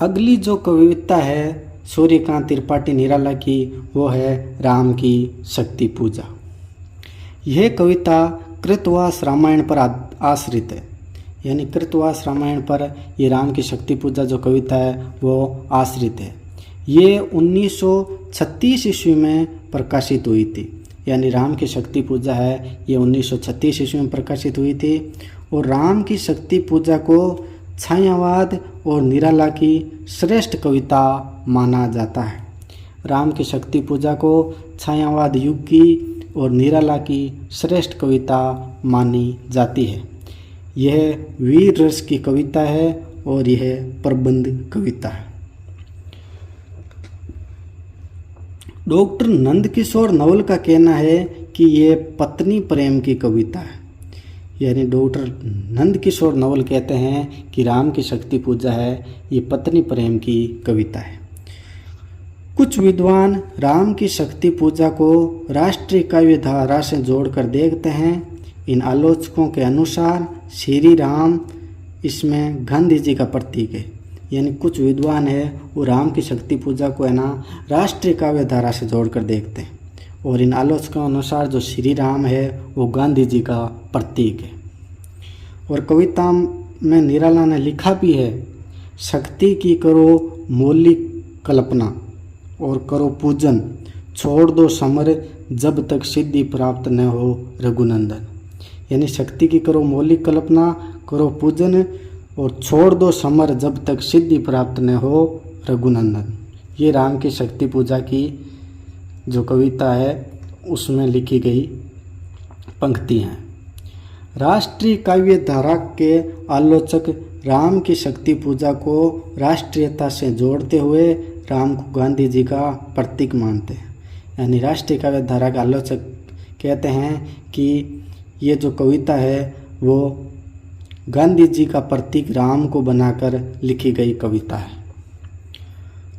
अगली जो कविता है सूर्यकांत त्रिपाठी निराला की, वो है राम की शक्ति पूजा। यह कविता कृतवास रामायण पर आश्रित है, यानी कृतवास रामायण पर ये राम की शक्ति पूजा जो कविता है वो आश्रित है। ये 1936 ईस्वी में प्रकाशित हुई थी, यानी राम की शक्ति पूजा है ये 1936 ईस्वी में प्रकाशित हुई थी। और राम की शक्ति पूजा को छायावाद और निराला की श्रेष्ठ कविता माना जाता है। राम की शक्ति पूजा को छायावाद युग की और निराला की श्रेष्ठ कविता मानी जाती है। यह वीर रस की कविता है और यह प्रबंध कविता है। डॉक्टर नंदकिशोर नवल का कहना है कि यह पत्नी प्रेम की कविता है, यानी डॉक्टर नंदकिशोर नवल कहते हैं कि राम की शक्ति पूजा है ये पत्नी प्रेम की कविता है। कुछ विद्वान राम की शक्ति पूजा को राष्ट्रीय काव्य धारा से जोड़कर देखते हैं। इन आलोचकों के अनुसार श्री राम इसमें गांधी जी का प्रतीक है, यानी कुछ विद्वान है वो राम की शक्ति पूजा को है ना राष्ट्रीय काव्य धारा से जोड़कर देखते हैं, और इन आलोचकों के अनुसार जो श्री राम है वो गांधी जी का प्रतीक है। और कविता में निराला ने लिखा भी है, शक्ति की करो मौलिक कल्पना और करो पूजन, छोड़ दो समर जब तक सिद्धि प्राप्त न हो रघुनंदन। यानी शक्ति की करो मौलिक कल्पना, करो पूजन और छोड़ दो समर जब तक सिद्धि प्राप्त न हो रघुनंदन। ये राम की शक्ति पूजा की जो कविता है उसमें लिखी गई पंक्ति हैं। राष्ट्रीय काव्य धारा के आलोचक राम की शक्ति पूजा को राष्ट्रीयता से जोड़ते हुए राम को गांधी जी का प्रतीक मानते हैं। यानी राष्ट्रीय काव्य धारा के आलोचक कहते हैं कि ये जो कविता है वो गांधी जी का प्रतीक राम को बनाकर लिखी गई कविता है।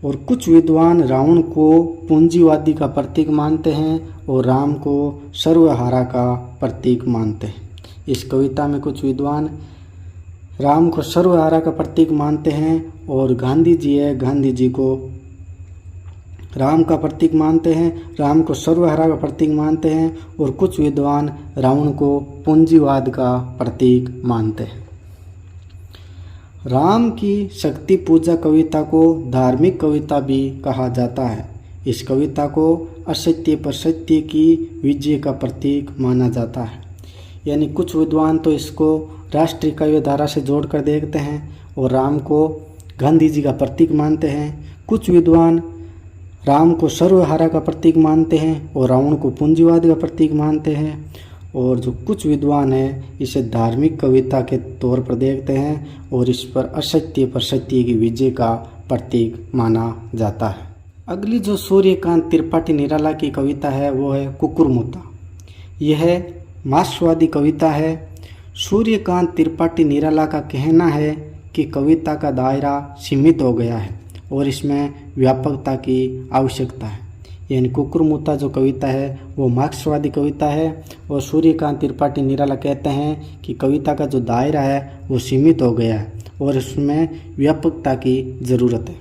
और कुछ विद्वान रावण को पूंजीवादी का प्रतीक मानते हैं और राम को सर्वहारा का प्रतीक मानते हैं। इस कविता में कुछ विद्वान राम को सर्वहारा का प्रतीक मानते हैं और गांधी जी है, गांधी जी को राम का प्रतीक मानते हैं, राम को सर्वहारा का प्रतीक मानते हैं। और कुछ विद्वान रावण को पूंजीवाद का प्रतीक मानते हैं। राम की शक्ति पूजा कविता को धार्मिक कविता भी कहा जाता है। इस कविता को असत्य पर सत्य की विजय का प्रतीक माना जाता है। यानी कुछ विद्वान तो इसको राष्ट्रीय काव्य धारा से जोड़कर देखते हैं और राम को गांधी जी का प्रतीक मानते हैं। कुछ विद्वान राम को सर्वहारा का प्रतीक मानते हैं और रावण को पूंजीवाद का प्रतीक मानते हैं। और जो कुछ विद्वान हैं इसे धार्मिक कविता के तौर पर देखते हैं और इस पर असत्य पर सत्य की विजय का प्रतीक माना जाता है। अगली जो सूर्यकांत त्रिपाठी निराला की कविता है वो है कुकुरमुत्ता। यह मार्क्सवादी कविता है। सूर्यकांत त्रिपाठी निराला का कहना है कि कविता का दायरा सीमित हो गया है और इसमें व्यापकता की आवश्यकता है। यानी कुकुरमुत्ता जो कविता है वो मार्क्सवादी कविता है और सूर्यकांत त्रिपाठी निराला कहते हैं कि कविता का जो दायरा है वो सीमित हो गया है और इसमें व्यापकता की ज़रूरत है।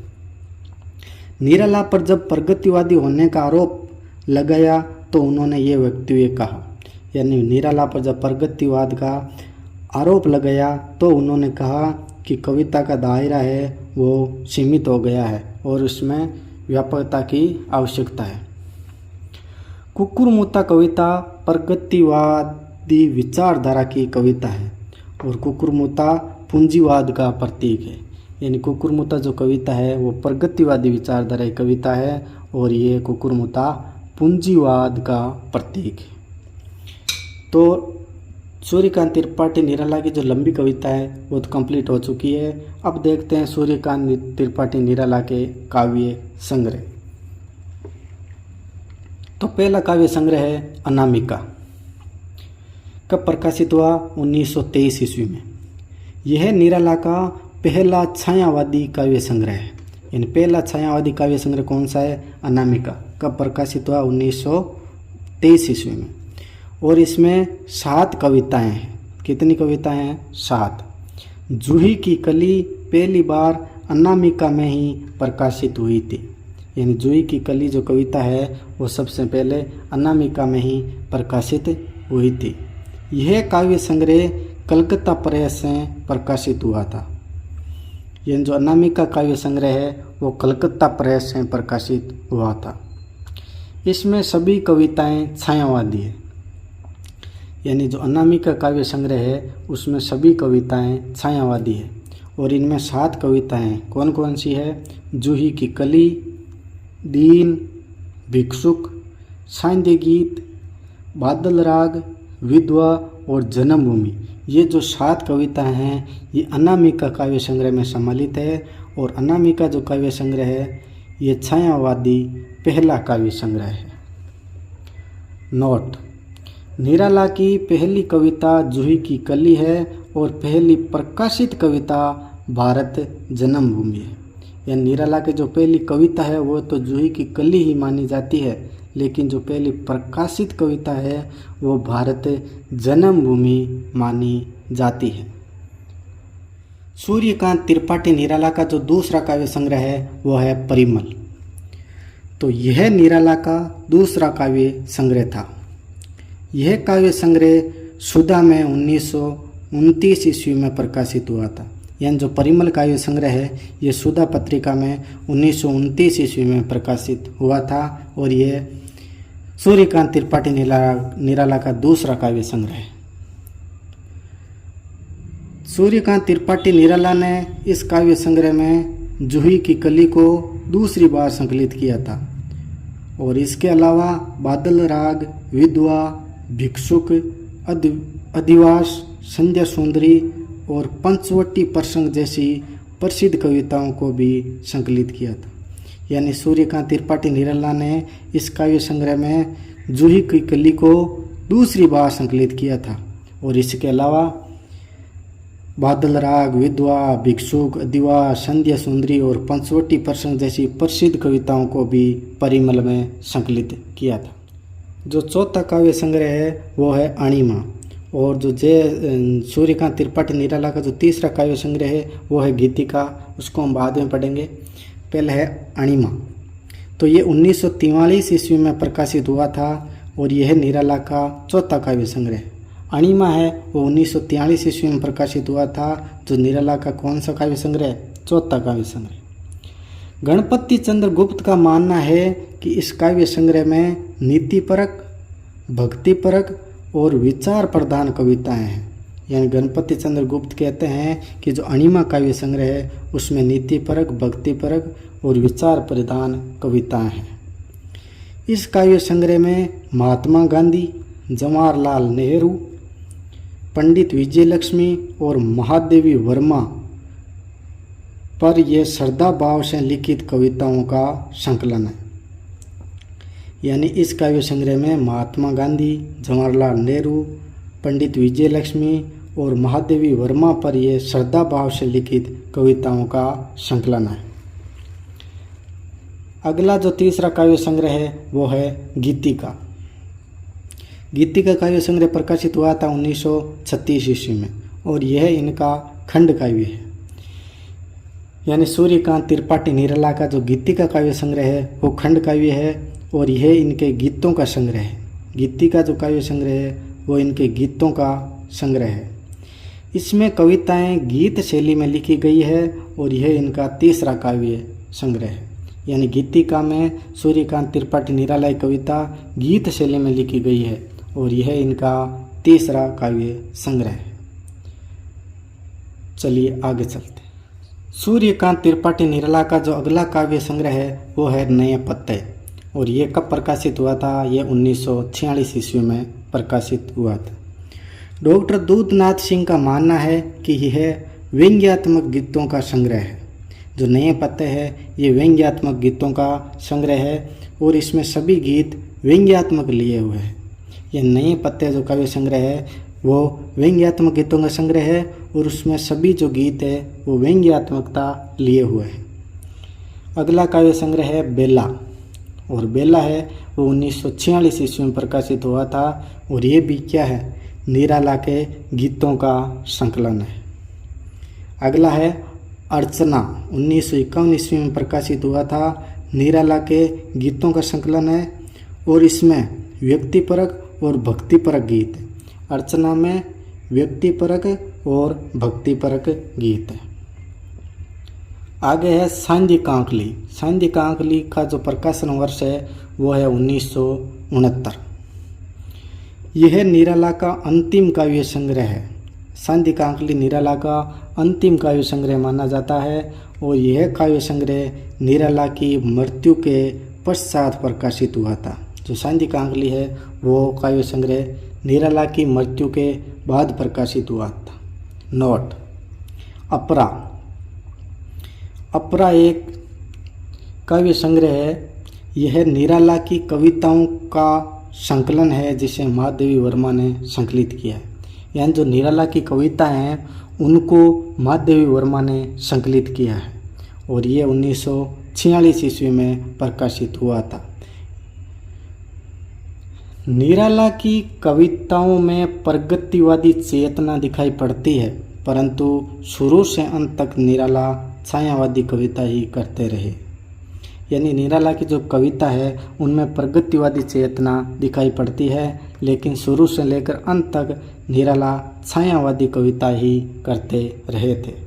निराला पर जब प्रगतिवादी होने का आरोप लगाया तो उन्होंने ये वक्तव्य कहा। यानी निराला पर जब प्रगतिवाद का आरोप लगाया तो उन्होंने कहा कि कविता का दायरा है वो सीमित हो गया है और इसमें व्यापकता की आवश्यकता है। कुकुरमुत्ता कविता प्रगतिवादी विचारधारा की कविता है और कुकुरमुत्ता पूंजीवाद का प्रतीक है। यानी कुकुरमुत्ता जो कविता है वो प्रगतिवादी विचारधारा की कविता है और ये कुकुरमुत्ता पूंजीवाद का प्रतीक है। तो सूर्यकांत त्रिपाठी निराला की जो लंबी कविता है वो तो कंप्लीट हो चुकी है। अब देखते हैं सूर्यकांत त्रिपाठी निराला के काव्य संग्रह। तो पहला काव्य संग्रह है अनामिका, कब प्रकाशित हुआ 1923 ईस्वी में। यह निराला का पहला छायावादी काव्य संग्रह है। यानी पहला छायावादी काव्य संग्रह कौन सा है? अनामिका। कब प्रकाशित हुआ? 1923 ईस्वी में। और इसमें 7 कविताएं हैं। कितनी कविताएं हैं? 7। जूही की कली पहली बार अनामिका में ही प्रकाशित हुई थी। यानी जूही की कली जो कविता है वो सबसे पहले अनामिका में ही प्रकाशित हुई थी। यह काव्य संग्रह कलकत्ता प्रेस से प्रकाशित हुआ था। यह जो अनामिका काव्य संग्रह है वो कलकत्ता प्रेस से प्रकाशित हुआ था। इसमें सभी कविताएं छायावादी है। यानी जो अनामिका काव्य संग्रह है उसमें सभी कविताएं छायावादी है और इनमें 7 कविताएं कौन कौन सी है? जूही की कली, दीन, भिक्षुक, सांध्य गीत, बादल राग, विधवा और जन्मभूमि। ये जो 7 कविताएं हैं ये अनामिका काव्य संग्रह में सम्मिलित है और अनामिका जो काव्य संग्रह है ये छायावादी पहला काव्य संग्रह है। नोट: निराला की पहली कविता जूही की कली है और पहली प्रकाशित कविता भारत जन्मभूमि है। यह निराला की जो पहली कविता है वो तो जूही की कली ही मानी जाती है, लेकिन जो पहली प्रकाशित कविता है वो भारत जन्मभूमि मानी जाती है। सूर्यकांत त्रिपाठी निराला का जो दूसरा काव्य संग्रह है वो है परिमल। तो यह निराला का दूसरा काव्य संग्रह था। यह काव्य संग्रह सुधा में 1929 ईस्वी में प्रकाशित हुआ था। यानी जो परिमल काव्य संग्रह है ये सुधा पत्रिका में 1929 ईस्वी में प्रकाशित हुआ था और यह सूर्यकांत त्रिपाठी निराला का दूसरा काव्य संग्रह है। सूर्यकांत त्रिपाठी निराला ने इस काव्य संग्रह में जूही की कली को दूसरी बार संकलित किया था और इसके अलावा बादल राग, विधवा, भिक्षुक, अधिवास, संध्या सुंदरी और पंचवटी प्रसंग जैसी प्रसिद्ध कविताओं को भी संकलित किया था। यानी सूर्यकांत त्रिपाठी निराला ने इस काव्य संग्रह में जूही की कली को दूसरी बार संकलित किया था और इसके अलावा बादल राग, विधवा, भिक्षुक, अधिवास, संध्या सुंदरी और पंचवटी प्रसंग जैसी प्रसिद्ध कविताओं को भी परिमल में संकलित किया था। जो चौथा काव्य संग्रह है वो है अणिमा और जो सूर्यकांत त्रिपाठी निराला का जो तीसरा काव्य संग्रह है वो है गीतिका। उसको हम बाद में पढ़ेंगे। पहले है अणिमा। तो ये 1943 ईस्वी में प्रकाशित हुआ था और यह निराला का चौथा काव्य संग्रह। अणिमा है वो 1943 ईस्वी में प्रकाशित हुआ था। जो निराला का कौन सा काव्य संग्रह? चौथा काव्य संग्रह। गणपति चंद्र गुप्त का मानना है कि इस काव्य संग्रह में नीतिपरक, भक्तिपरक और विचार प्रधान कविताएं हैं। यानी गणपति चंद्र गुप्त कहते हैं कि जो अणिमा काव्य संग्रह है उसमें नीतिपरक, भक्तिपरक और विचार प्रधान कविताएं हैं। इस काव्य संग्रह में महात्मा गांधी, जवाहरलाल नेहरू, पंडित विजयलक्ष्मी और महादेवी वर्मा पर यह श्रद्धा भाव से लिखित कविताओं का संकलन है। यानी इस काव्य संग्रह में महात्मा गांधी, जवाहरलाल नेहरू, पंडित विजयलक्ष्मी और महादेवी वर्मा पर यह श्रद्धा भाव से लिखित कविताओं का संकलन है। अगला जो तीसरा काव्य संग्रह है वो है गीतिका। गीतिका काव्य संग्रह प्रकाशित हुआ था 1936 ईस्वी में और यह इनका खंड काव्य है। यानी सूर्यकांत त्रिपाठी निराला का जो गीतिका काव्य संग्रह है वो खंड काव्य है और यह इनके गीतों का संग्रह है। गीतिका जो काव्य संग्रह है वो इनके गीतों का संग्रह है। इसमें कविताएं गीत शैली में लिखी गई है और यह इनका तीसरा काव्य संग्रह है। यानी गीतिका में सूर्यकांत त्रिपाठी निराला की कविता गीत शैली में लिखी गई है और यह इनका तीसरा काव्य संग्रह है। चलिए आगे चलते हैं। सूर्यकांत त्रिपाठी निराला का जो अगला काव्य संग्रह है वो है नए पत्ते और ये कब प्रकाशित हुआ था? ये 1946 ईस्वी में प्रकाशित हुआ था। डॉक्टर दूधनाथ सिंह का मानना है कि यह व्यंग्यात्मक गीतों का संग्रह है। जो नए पत्ते हैं ये व्यंग्यात्मक गीतों का संग्रह है और इसमें सभी गीत व्यंग्यात्मक लिए हुए हैं। ये नए पत्ते जो काव्य संग्रह है वो व्यंग्यात्मक गीतों का संग्रह है और उसमें सभी जो गीत है वो व्यंग्यात्मकता लिए हुए हैं। अगला काव्य संग्रह है बेला और बेला है वो 1946 ईस्वी में प्रकाशित हुआ था और ये भी क्या है? निराला के गीतों का संकलन है। अगला है अर्चना 1951 ईस्वी में प्रकाशित हुआ था। निराला के गीतों का संकलन है और इसमें व्यक्तिपरक और भक्तिपरक गीत है। अर्चना में व्यक्तिपरक और भक्तिपरक गीत है। आगे है सांझी कांकली। सांझी कांकली का जो प्रकाशन वर्ष है वो है 1969। यह निराला का अंतिम काव्य संग्रह है। सांझी कांकली निराला का अंतिम काव्य संग्रह माना जाता है और यह काव्य संग्रह निराला की मृत्यु के पश्चात प्रकाशित हुआ था। जो सांझी कांकली है वो काव्य संग्रह निराला की मृत्यु के बाद प्रकाशित हुआ था। नोट: अपरा। अपरा एक काव्य संग्रह है। यह निराला की कविताओं का संकलन है जिसे महादेवी वर्मा ने संकलित किया है। यानी जो निराला की कविता हैं उनको महादेवी वर्मा ने संकलित किया है और ये 1946 ईस्वी में प्रकाशित हुआ था। निराला की कविताओं में प्रगतिवादी चेतना दिखाई पड़ती है, परंतु शुरू से अंत तक निराला छायावादी कविता ही करते रहे। यानी निराला की जो कविता है उनमें प्रगतिवादी चेतना दिखाई पड़ती है, लेकिन शुरू से लेकर अंत तक निराला छायावादी कविता ही करते रहे थे।